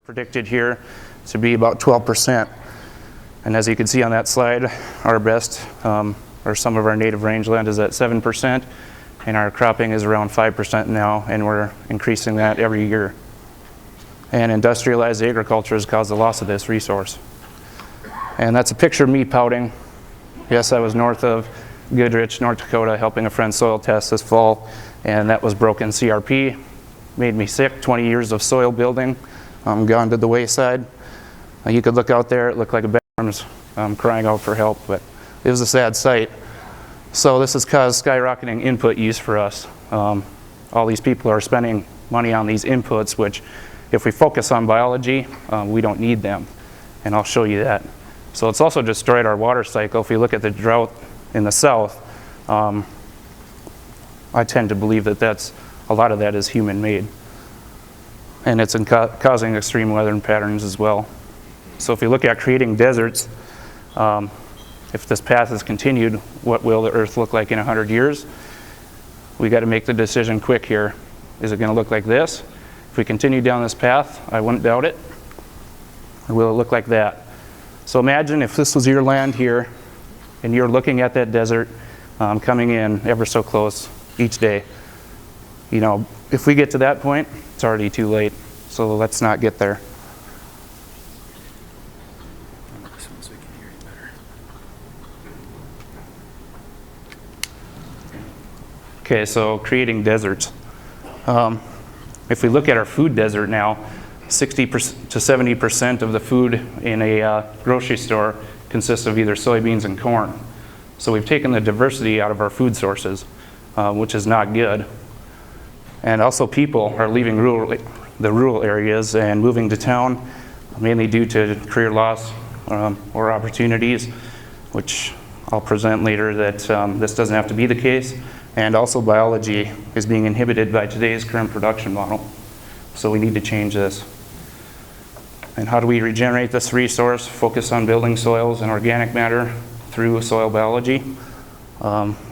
predicted here to be about 12%. And as you can see on that slide, our best, or some of our native rangeland is at 7%, and our cropping is around 5% now, and we're increasing that every year. And industrialized agriculture has caused the loss of this resource. And that's a picture of me pouting. Yes, I was north of Goodrich, North Dakota, helping a friend soil test this fall, and that was broken CRP. Made me sick. 20 years of soil building gone to the wayside. You could look out there, it looked like a bear was crying out for help, but it was a sad sight. So this has caused skyrocketing input use for us. All these people are spending money on these inputs, which if we focus on biology, we don't need them, and I'll show you that. So it's also destroyed our water cycle. If you look at the drought in the south, I tend to believe that a lot of that is human-made. And it's causing extreme weather patterns as well. So if you look at creating deserts, if this path is continued, what will the earth look like in 100 years? We got to make the decision quick here. Is it going to look like this? If we continue down this path, I wouldn't doubt it. Or will it look like that? So imagine if this was your land here, and you're looking at that desert coming in ever so close each day. You know, if we get to that point, it's already too late. So let's not get there. Okay, so creating deserts. If we look at our food desert now, 60% to 70% of the food in a grocery store consists of either soybeans and corn. So we've taken the diversity out of our food sources, which is not good. And also people are leaving the rural areas and moving to town, mainly due to career loss or opportunities, which I'll present later that this doesn't have to be the case. And also biology is being inhibited by today's current production model. So we need to change this. And how do we regenerate this resource? Focus on building soils and organic matter through soil biology.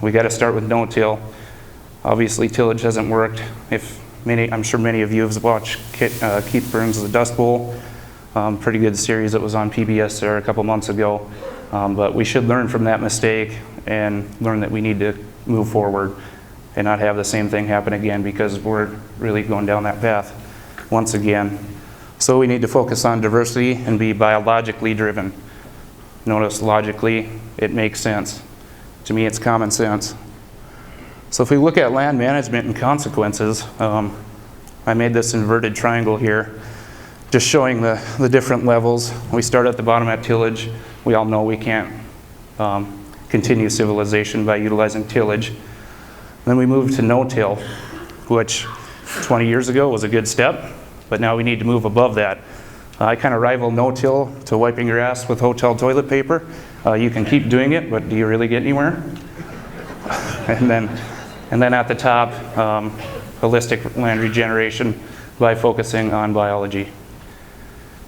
We got to start with no-till. Obviously, tillage hasn't worked. I'm sure many of you have watched Keith Burns' The Dust Bowl. Pretty good series that was on PBS there a couple months ago. But we should learn from that mistake and learn that we need to move forward and not have the same thing happen again, because we're really going down that path once again. So we need to focus on diversity and be biologically driven. Notice logically, it makes sense. To me, it's common sense. So if we look at land management and consequences, I made this inverted triangle here, just showing the different levels. We start at the bottom at tillage. We all know we can't continue civilization by utilizing tillage. Then we move to no-till, which 20 years ago was a good step, but now we need to move above that. I kind of rival no-till to wiping your ass with hotel toilet paper. You can keep doing it, but do you really get anywhere? And then at the top, holistic land regeneration by focusing on biology.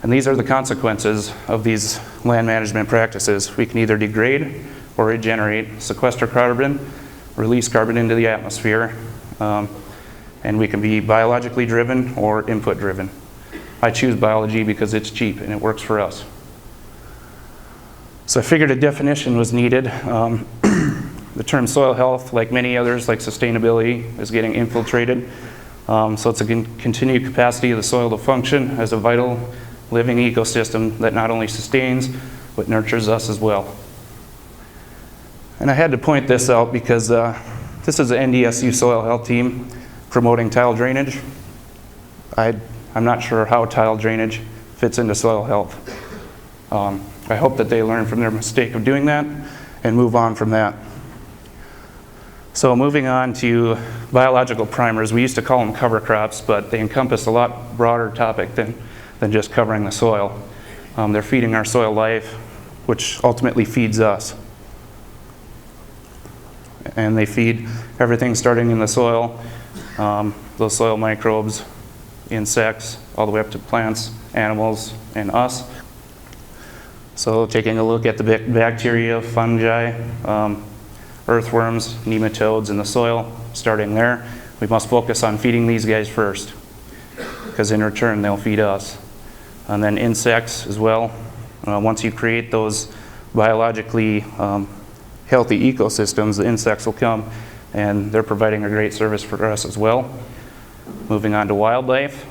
And these are the consequences of these land management practices. We can either degrade or regenerate, sequester carbon, release carbon into the atmosphere, and we can be biologically driven or input driven. I choose biology because it's cheap and it works for us. So I figured a definition was needed. The term soil health, like many others, like sustainability, is getting infiltrated. So it's a continued capacity of the soil to function as a vital living ecosystem that not only sustains, but nurtures us as well. And I had to point this out because this is the NDSU soil health team promoting tile drainage. I'm not sure how tile drainage fits into soil health. I hope that they learn from their mistake of doing that and move on from that. So moving on to biological primers, we used to call them cover crops, but they encompass a lot broader topic than just covering the soil. They're feeding our soil life, which ultimately feeds us. And they feed everything starting in the soil, those soil microbes, insects, all the way up to plants, animals, and us. So taking a look at the bacteria, fungi, earthworms, nematodes in the soil, starting there, we must focus on feeding these guys first, because in return they'll feed us. And then insects as well. Once you create those biologically healthy ecosystems, the insects will come, and they're providing a great service for us as well. Moving on to wildlife.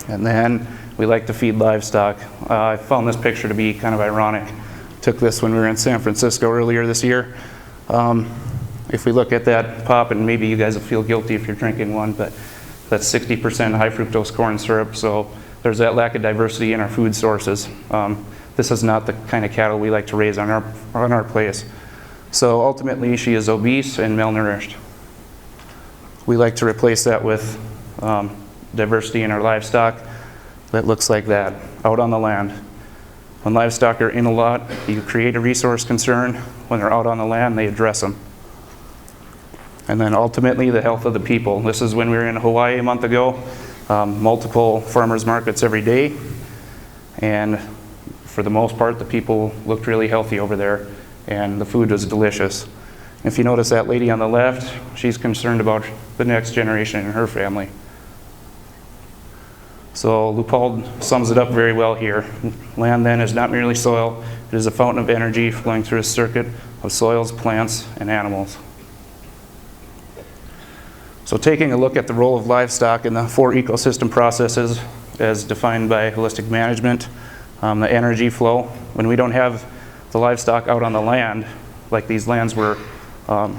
And then we like to feed livestock. I found this picture to be kind of ironic. Took this when we were in San Francisco earlier this year. If we look at that pop, and maybe you guys will feel guilty if you're drinking one, but that's 60% high fructose corn syrup, so there's that lack of diversity in our food sources. This is not the kind of cattle we like to raise on our place. So ultimately, she is obese and malnourished. We like to replace that with diversity in our livestock that looks like that, out on the land. When livestock are in a lot, you create a resource concern. When they're out on the land, they address them. And then ultimately, the health of the people. This is when we were in Hawaii a month ago. Multiple farmers markets every day. And for the most part, the people looked really healthy over there, and the food was delicious. If you notice that lady on the left, she's concerned about the next generation in her family. So Leupold sums it up very well here. Land then is not merely soil, it is a fountain of energy flowing through a circuit of soils, plants, and animals. So taking a look at the role of livestock in the 4 ecosystem processes as defined by holistic management, the energy flow. When we don't have the livestock out on the land, like these lands evolved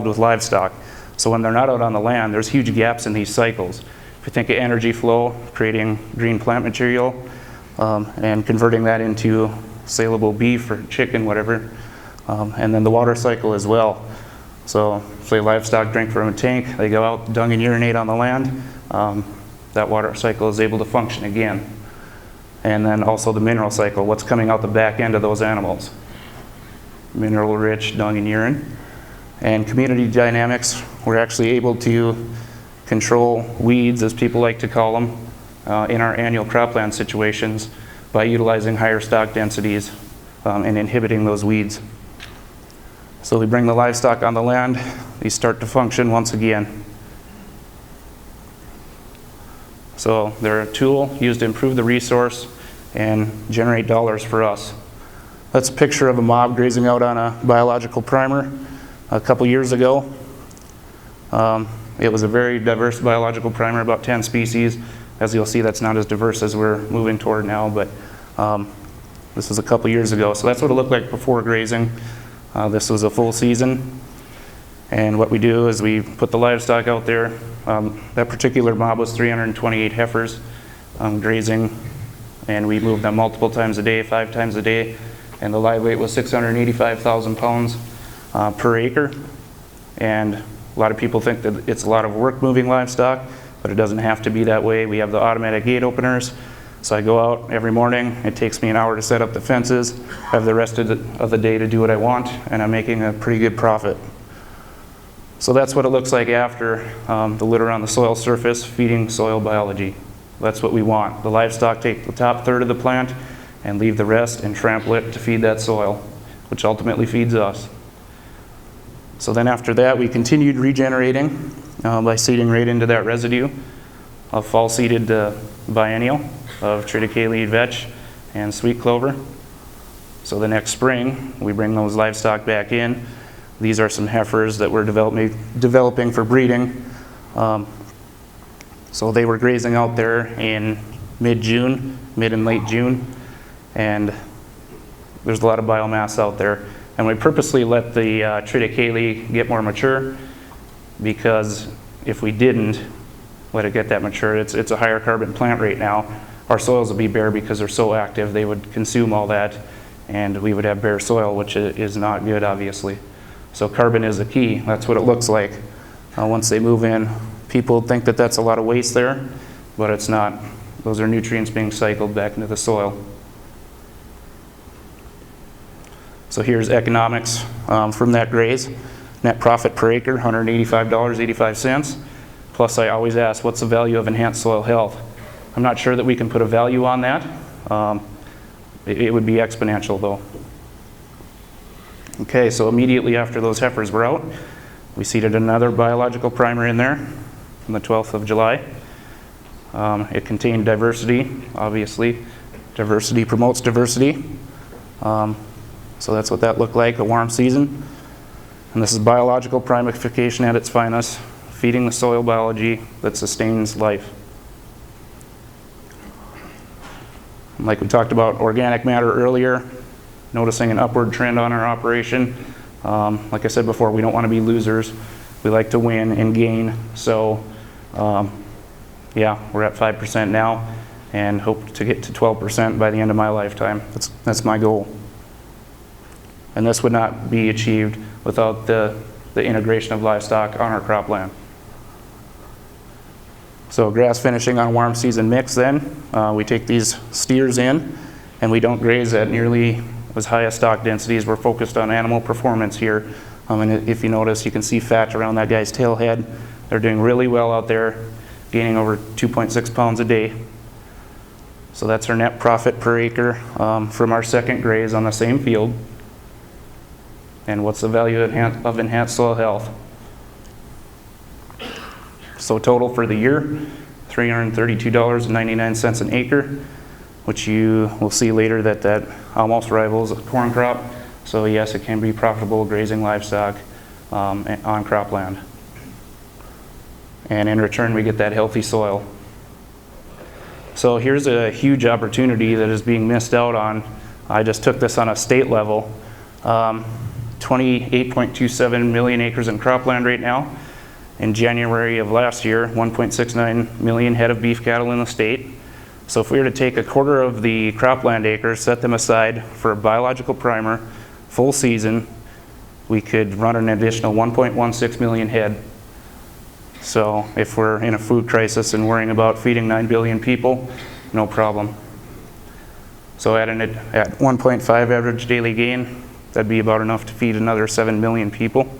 with livestock. So when they're not out on the land, there's huge gaps in these cycles. If you think of energy flow, creating green plant material, and converting that into saleable beef or chicken, whatever, and then the water cycle as well. So say livestock drink from a tank, they go out, dung and urinate on the land, that water cycle is able to function again. And then also the mineral cycle, what's coming out the back end of those animals. Mineral rich dung and urine. And community dynamics, we're actually able to control weeds, as people like to call them, in our annual cropland situations by utilizing higher stock densities and inhibiting those weeds. So we bring the livestock on the land, these start to function once again. So they're a tool used to improve the resource and generate dollars for us. That's a picture of a mob grazing out on a biological primer a couple years ago. It was a very diverse biological primer, about 10 species. As you'll see, that's not as diverse as we're moving toward now, but this was a couple years ago. So that's what it looked like before grazing. This was a full season. And what we do is we put the livestock out there. That particular mob was 328 heifers grazing, and we moved them multiple times a day, 5 times a day. And the live weight was 685,000 pounds per acre. And a lot of people think that it's a lot of work moving livestock, but it doesn't have to be that way. We have the automatic gate openers. So I go out every morning, it takes me an hour to set up the fences, I have the rest of the day to do what I want, and I'm making a pretty good profit. So that's what it looks like after the litter on the soil surface, feeding soil biology. That's what we want. The livestock take the top third of the plant and leave the rest and trample it to feed that soil, which ultimately feeds us. So then after that, we continued regenerating by seeding right into that residue of fall seeded biennial of triticale, vetch, and sweet clover. So the next spring, we bring those livestock back in. These are some heifers that we're developing for breeding. So they were grazing out there in mid-June, mid and late June, and there's a lot of biomass out there. And we purposely let the triticale get more mature, because if we didn't let it get that mature, it's a higher carbon plant right now. Our soils would be bare because they're so active, they would consume all that, and we would have bare soil, which is not good, obviously. So carbon is the key. That's what it looks like once they move in. People think that that's a lot of waste there, but it's not. Those are nutrients being cycled back into the soil. So here's economics from that graze. Net profit per acre, $185.85. Plus I always ask, what's the value of enhanced soil health? I'm not sure that we can put a value on that. It would be exponential though. Okay, so immediately after those heifers were out, we seeded another biological primer in there on the 12th of July. It contained diversity, obviously. Diversity promotes diversity. So that's what that looked like, a warm season. And this is biological primification at its finest, feeding the soil biology that sustains life. Like we talked about organic matter earlier, noticing an upward trend on our operation. Like I said before, we don't want to be losers. We like to win and gain. So yeah, we're at 5% now and hope to get to 12% by the end of my lifetime. That's my goal. And this would not be achieved without the integration of livestock on our cropland. So grass finishing on warm season mix then, we take these steers in and we don't graze at nearly as high as stock densities. We're focused on animal performance here. And if you notice, you can see fat around that guy's tail head. They're doing really well out there, gaining over 2.6 pounds a day. So that's our net profit per acre from our second graze on the same field. And what's the value of enhanced soil health? So total for the year, $332.99 an acre, which you will see later that almost rivals a corn crop. So yes, it can be profitable grazing livestock on cropland. And in return, we get that healthy soil. So here's a huge opportunity that is being missed out on. I just took this on a state level. 28.27 million acres in cropland right now. In January of last year, 1.69 million head of beef cattle in the state. So if we were to take a quarter of the cropland acres, set them aside for a biological primer, full season, we could run an additional 1.16 million head. So if we're in a food crisis and worrying about feeding 9 billion people, no problem. So at 1.5 average daily gain, that'd be about enough to feed another 7 million people.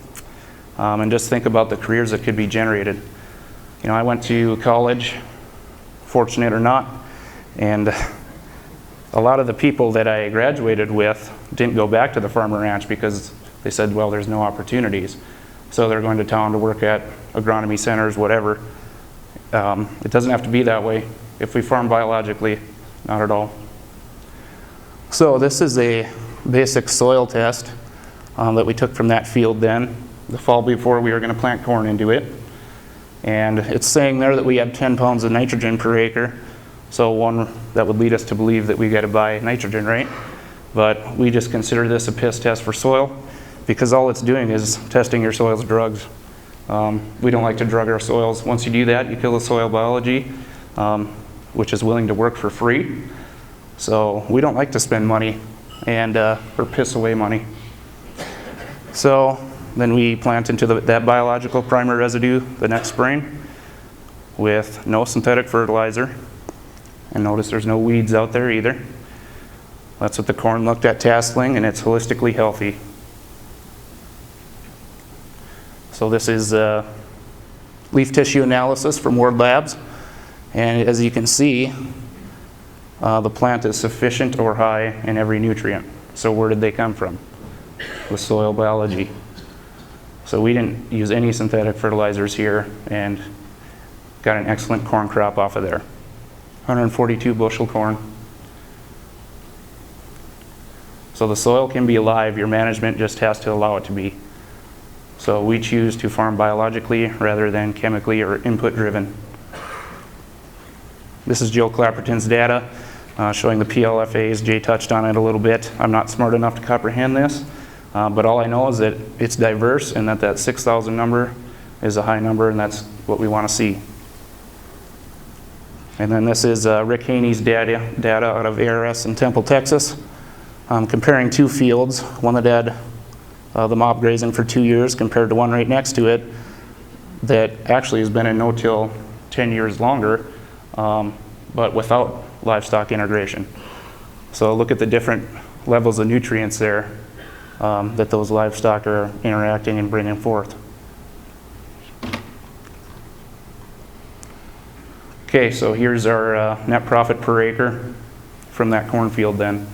And just think about the careers that could be generated. You know, I went to college, fortunate or not, and a lot of the people that I graduated with didn't go back to the farm or ranch because they said, well, there's no opportunities. So they're going to town to work at agronomy centers, whatever. It doesn't have to be that way if we farm biologically, not at all. So this is a basic soil test that we took from that field then, the fall before we were going to plant corn into it. And it's saying there that we have 10 pounds of nitrogen per acre. So one that would lead us to believe that we got to buy nitrogen, right? But we just consider this a piss test for soil because all it's doing is testing your soil's drugs. We don't like to drug our soils. Once you do that, you kill the soil biology, which is willing to work for free. So we don't like to spend money and or piss away money. So then we plant into that biological primer residue the next spring with no synthetic fertilizer. And notice there's no weeds out there either. That's what the corn looked at tasseling, and it's holistically healthy. So this is leaf tissue analysis from Ward Labs. And as you can see, the plant is sufficient or high in every nutrient. So where did they come from? The soil biology. So we didn't use any synthetic fertilizers here and got an excellent corn crop off of there. 142 bushel corn. So the soil can be alive, your management just has to allow it to be. So we choose to farm biologically rather than chemically or input driven. This is Joe Clapperton's data showing the PLFAs. Jay touched on it a little bit. I'm not smart enough to comprehend this, but all I know is that it's diverse and that 6,000 number is a high number, and that's what we want to see. And then this is Rick Haney's data out of ARS in Temple, Texas, comparing two fields, one that had the mob grazing for 2 years compared to one right next to it that actually has been in no-till 10 years longer, but without livestock integration. So look at the different levels of nutrients there that those livestock are interacting and bringing forth. Okay, so here's our net profit per acre from that cornfield then,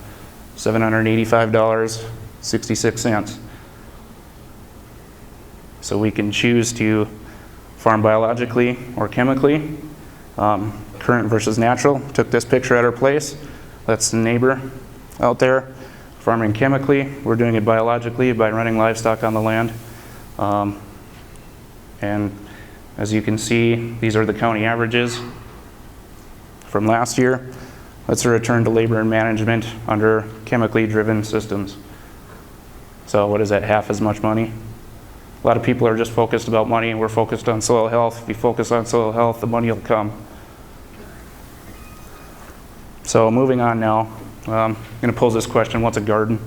$785.66. So we can choose to farm biologically or chemically. current versus natural. Took this picture at our place. That's the neighbor out there. Farming chemically, we're doing it biologically by running livestock on the land. And as you can see, these are the county averages from last year. That's a return to labor and management under chemically driven systems. So what is that, half as much money? A lot of people are just focused about money, and we're focused on soil health. If you focus on soil health, the money will come. So moving on now, I'm going to pose this question: what's a garden?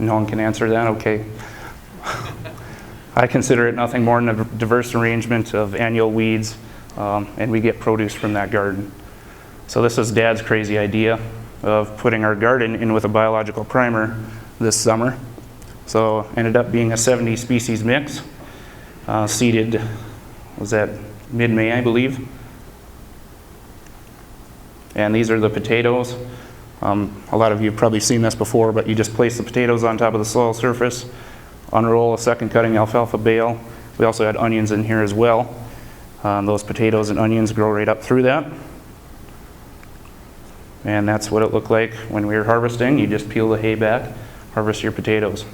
No one can answer that? Okay. I consider it nothing more than a diverse arrangement of annual weeds, and we get produce from that garden. So this is Dad's crazy idea of putting our garden in with a biological primer this summer. So ended up being a 70 species mix, seeded, was that mid-May, I believe. And these are the potatoes. A lot of you have probably seen this before, but you just place the potatoes on top of the soil surface, unroll a second cutting alfalfa bale. We also had onions in here as well. Those potatoes and onions grow right up through that. And that's what it looked like when we were harvesting. You just peel the hay back, harvest your potatoes.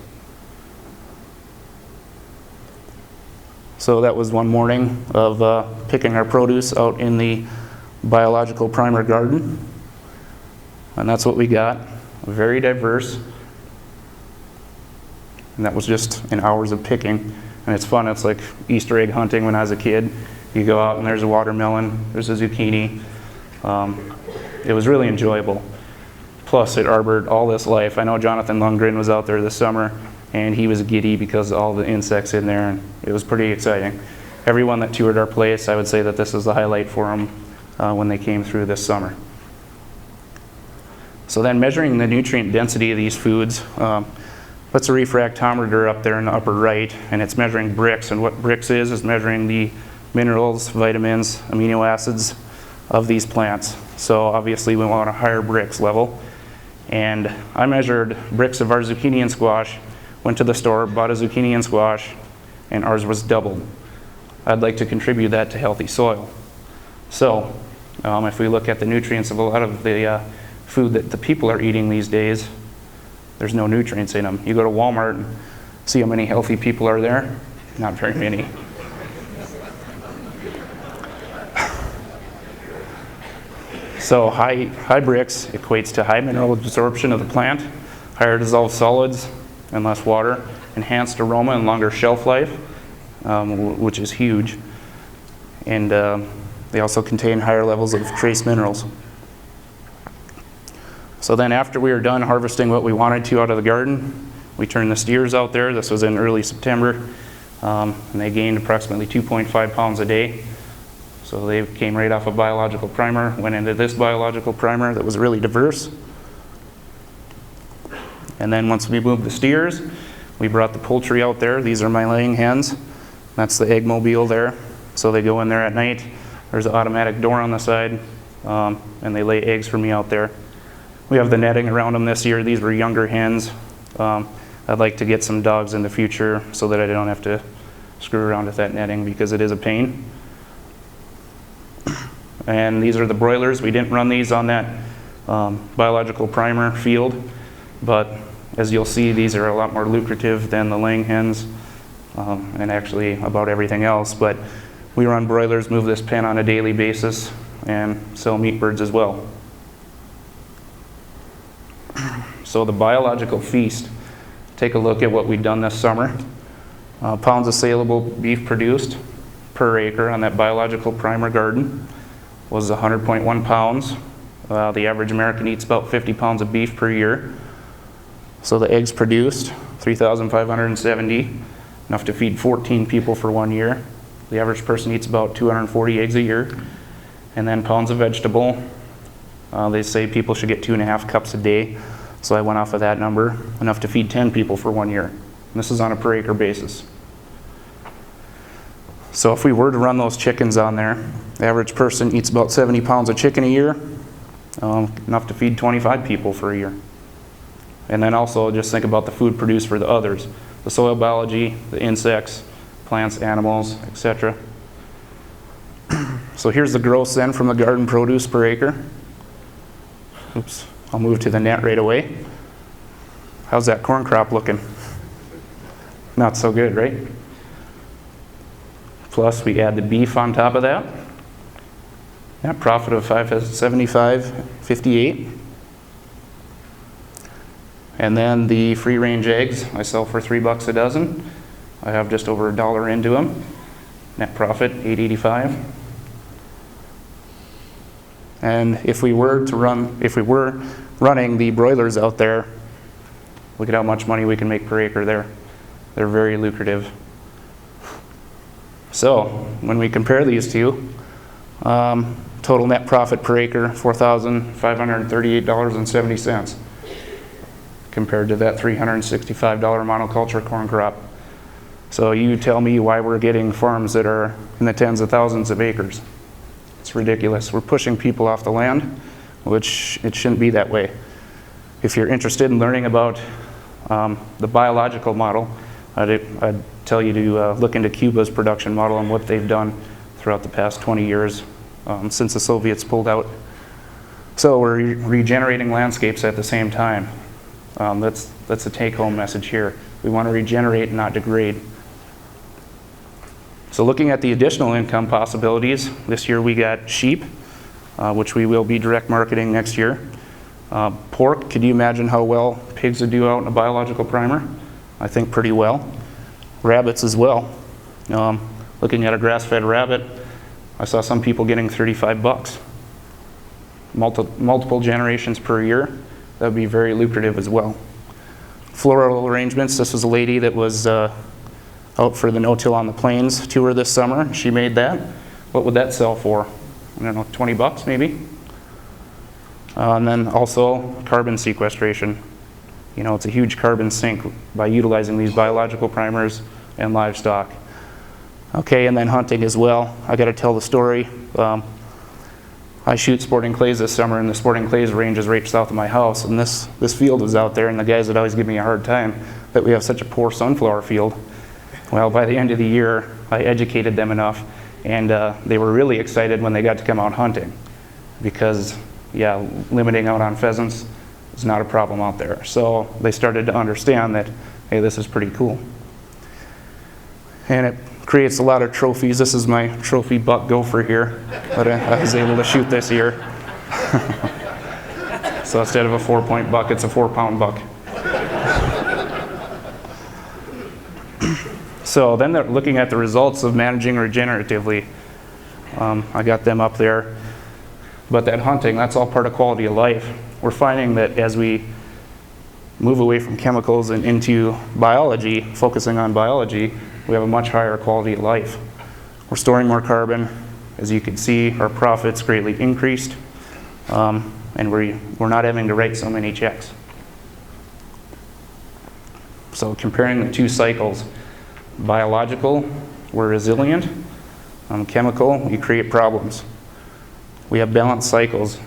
So that was one morning of picking our produce out in the biological primer garden. And that's what we got, very diverse. And that was just in hours of picking. And it's fun, it's like Easter egg hunting when I was a kid. You go out and there's a watermelon, there's a zucchini. It was really enjoyable. Plus it arbored all this life. I know Jonathan Lundgren was out there this summer, and he was giddy because of all the insects in there, and it was pretty exciting. Everyone that toured our place, I would say that this is the highlight for them when they came through this summer. So then measuring the nutrient density of these foods, puts a refractometer up there in the upper right, and it's measuring Brix, and what Brix is measuring the minerals, vitamins, amino acids of these plants. So obviously we want a higher Brix level. And I measured Brix of our zucchini and squash, went to the store, bought a zucchini and squash, and ours was doubled. I'd like to contribute that to healthy soil. So if we look at the nutrients of a lot of the food that the people are eating these days, there's no nutrients in them. You go to Walmart and see how many healthy people are there? Not very many. So high Brix equates to high mineral absorption of the plant, higher dissolved solids and less water, enhanced aroma and longer shelf life, which is huge. And they also contain higher levels of trace minerals. So then after we were done harvesting what we wanted to out of the garden, we turned the steers out there. This was in early September, and they gained approximately 2.5 pounds a day. So they came right off a biological primer, went into this biological primer that was really diverse. And then once we moved the steers, we brought the poultry out there. These are my laying hens. That's the egg mobile there. So they go in there at night. There's an automatic door on the side, and they lay eggs for me out there. We have the netting around them this year. These were younger hens. I'd like to get some dogs in the future so that I don't have to screw around with that netting because it is a pain. And these are the broilers. We didn't run these on that biological primer field, but as you'll see, these are a lot more lucrative than the laying hens and actually about everything else. But we run broilers, move this pen on a daily basis, and sell meat birds as well. So the biological feast, take a look at what we've done this summer. Pounds of saleable beef produced per acre on that biological primer garden was 100.1 pounds. The average American eats about 50 pounds of beef per year. So the eggs produced, 3,570, enough to feed 14 people for 1 year. The average person eats about 240 eggs a year. And then pounds of vegetable. They say people should get 2.5 cups a day. So I went off of that number, enough to feed 10 people for 1 year. And this is on a per acre basis. So if we were to run those chickens on there, the average person eats about 70 pounds of chicken a year, enough to feed 25 people for a year. And then also just think about the food produced for the others, the soil biology, the insects, plants, animals, etc. So here's the gross then from the garden produce per acre. Oops, I'll move to the net right away. How's that corn crop looking? Not so good, right? Plus we add the beef on top of that. Net profit of $575.58. And then the free range eggs I sell for $3 a dozen. I have just over $1 into them. Net profit $8.85. And if we were running the broilers out there, look at how much money we can make per acre there. They're very lucrative. So when we compare these two, total net profit per acre, $4,538.70 compared to that $365 monoculture corn crop. So you tell me why we're getting farms that are in the tens of thousands of acres. It's ridiculous. We're pushing people off the land, which it shouldn't be that way. If you're interested in learning about the biological model, I'd tell you to look into Cuba's production model and what they've done throughout the past 20 years since the Soviets pulled out. So we're regenerating landscapes at the same time. That's the take-home message here. We want to regenerate, not degrade. So looking at the additional income possibilities, this year we got sheep, which we will be direct marketing next year. Pork, could you imagine how well pigs would do out in a biological primer? I think pretty well. Rabbits as well. Looking at a grass-fed rabbit, I saw some people getting $35. Multiple generations per year, that would be very lucrative as well. Floral arrangements, this was a lady that was out for the no-till on the plains tour this summer. She made that. What would that sell for? I don't know, $20 maybe? And then also carbon sequestration. You know, it's a huge carbon sink by utilizing these biological primers and livestock. Okay, and then hunting as well. I got to tell the story. I shoot sporting clays this summer, and the sporting clays range is right south of my house. And this field was out there, and the guys would always give me a hard time that we have such a poor sunflower field. Well, by the end of the year, I educated them enough, and they were really excited when they got to come out hunting, because, yeah, limiting out on pheasants is not a problem out there. So they started to understand that, hey, this is pretty cool. And it creates a lot of trophies. This is my trophy buck gopher here that I was able to shoot this year. So instead of a 4-point buck, it's a 4-pound buck. So then they're looking at the results of managing regeneratively. I got them up there. But that hunting, that's all part of quality of life. We're finding that as we move away from chemicals and into biology, focusing on biology, we have a much higher quality of life. We're storing more carbon. As you can see, our profits greatly increased, and we're not having to write so many checks. So comparing the two cycles, biological, we're resilient. Chemical, you create problems. We have balanced cycles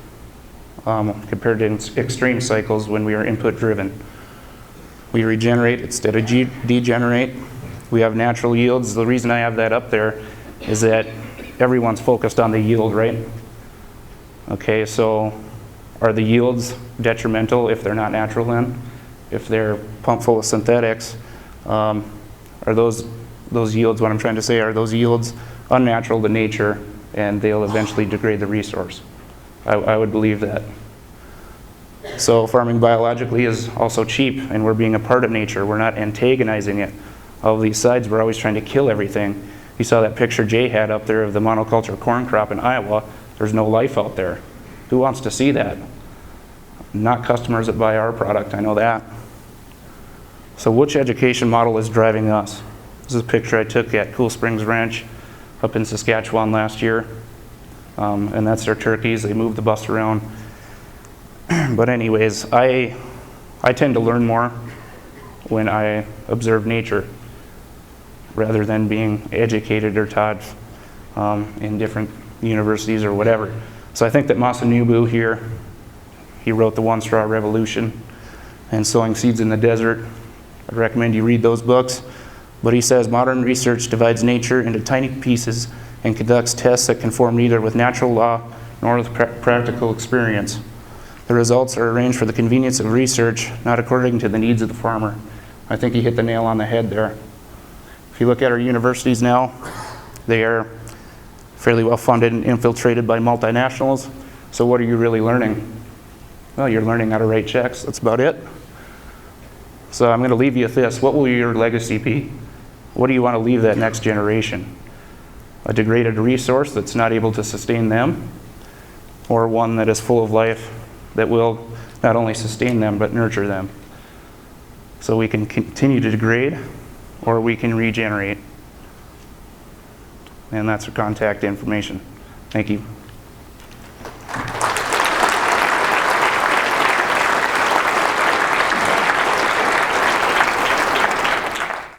compared to extreme cycles when we are input driven. We regenerate instead of degenerate. We have natural yields. The reason I have that up there is that everyone's focused on the yield, right? Okay, so are the yields detrimental if they're not natural then? If they're pumped full of synthetics, are those yields, what I'm trying to say, are those yields unnatural to nature and they'll eventually degrade the resource? I would believe that. So farming biologically is also cheap, and we're being a part of nature. We're not antagonizing it. All of these sides, we're always trying to kill everything. You saw that picture Jay had up there of the monoculture corn crop in Iowa. There's no life out there. Who wants to see that? Not customers that buy our product, I know that. So which education model is driving us? This is a picture I took at Cool Springs Ranch up in Saskatchewan last year. And that's their turkeys. They move the bus around. But anyways, I tend to learn more when I observe nature rather than being educated or taught in different universities or whatever. So I think that Massanubu here, he wrote The One Straw Revolution and Sowing Seeds in the Desert. I'd recommend you read those books. But he says modern research divides nature into tiny pieces and conducts tests that conform neither with natural law nor with practical experience. The results are arranged for the convenience of research, not according to the needs of the farmer. I think he hit the nail on the head there. If you look at our universities now, they are fairly well funded and infiltrated by multinationals. So what are you really learning? Well, you're learning how to write checks. That's about it. So I'm going to leave you with this. What will your legacy be? What do you want to leave that next generation? A degraded resource that's not able to sustain them, or one that is full of life that will not only sustain them but nurture them? So we can continue to degrade, or we can regenerate. And that's our contact information. Thank you.